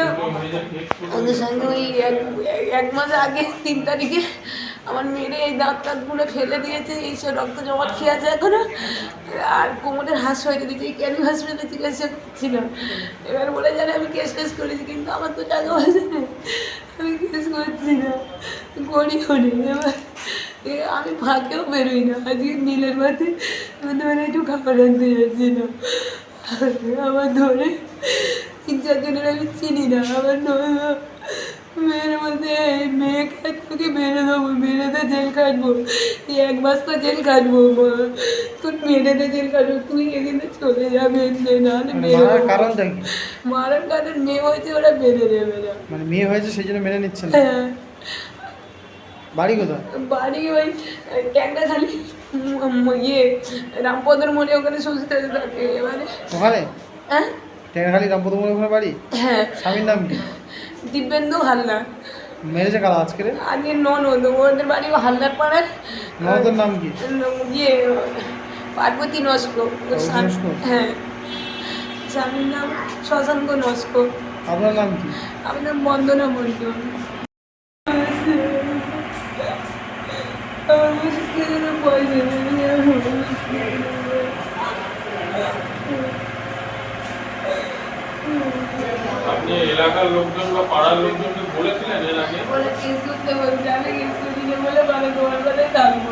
করে ওদের সঙ্গে ওই এক মাস আগে 3 তারিখে আমার মেয়ের এই দাঁতগুলো ফেলে দিয়েছে, এইসব রক্ত জমা খেয়ে আছে এখনো, আর কোমরের হাঁস হয়ে দিয়েছে। এই ক্যানিং হসপিটালে চিকিৎসা ছিল। এবার বলে জানে আমি কেস করেছি, কিন্তু আমার তো টাকা পয়সা নেই, আমি কেস করছি না, করিও নি। এবার আমি ফাঁকেও বেরোই না। আজকে নীলের মাঠে মানে একটু খাবার আনতে যাচ্ছিল, আমার ধরে 3-4 জনের আমি চিনি না। আমার মেয়ের মধ্যে মেয়ে তোকে মেরে দেবো, মেরে দে, জেল কাটবো, 1 মাস তো জেল কাটবো, তোর মেরে দে, জেল কাটবো, তুই এখানে চলে যাবে, নাহলে মারার কারণটা কি? মারার কারণ মেয়ে হয়েছে, ওরা মেরে দেবে না। মানে মেয়ে হয়েছে সেই জন্য মেনে নিচ্ছে না? হ্যাঁ। বাড়ি কোথায়? বাড়ি ওই ট্যাংরাখালি, ইয়ে রামপদর মোড়ে, ওখানে শ্বশুর থাকে। এবারে ওখানে? হ্যাঁ, ট্যাংরাখালি রামপদ মোড়ে ওখানে বাড়ি? হ্যাঁ। স্বামীর নাম কি? দিব্যেন্দু হালদার। মেরেছে কারা আজকে? আজকে ননদ, ওদের বাড়ি হালদার পাড়ার। ননদের নাম কি? ইয়ে পার্বতী নস্কর। হ্যাঁ, স্বামীর নাম শশাঙ্ক নস্কর। আপনার নাম কি? আমার নাম বন্দনা মন্ডল। আমার মুশকিল পয়সা আপনি এলাকার লোকজন বা পাড়ার লোকজনকে বলেছিলেন এর আগে? বলে কেস করতে বলছে, আমি কেস করি না বলে, মানে তোমার কথাই থাকবো।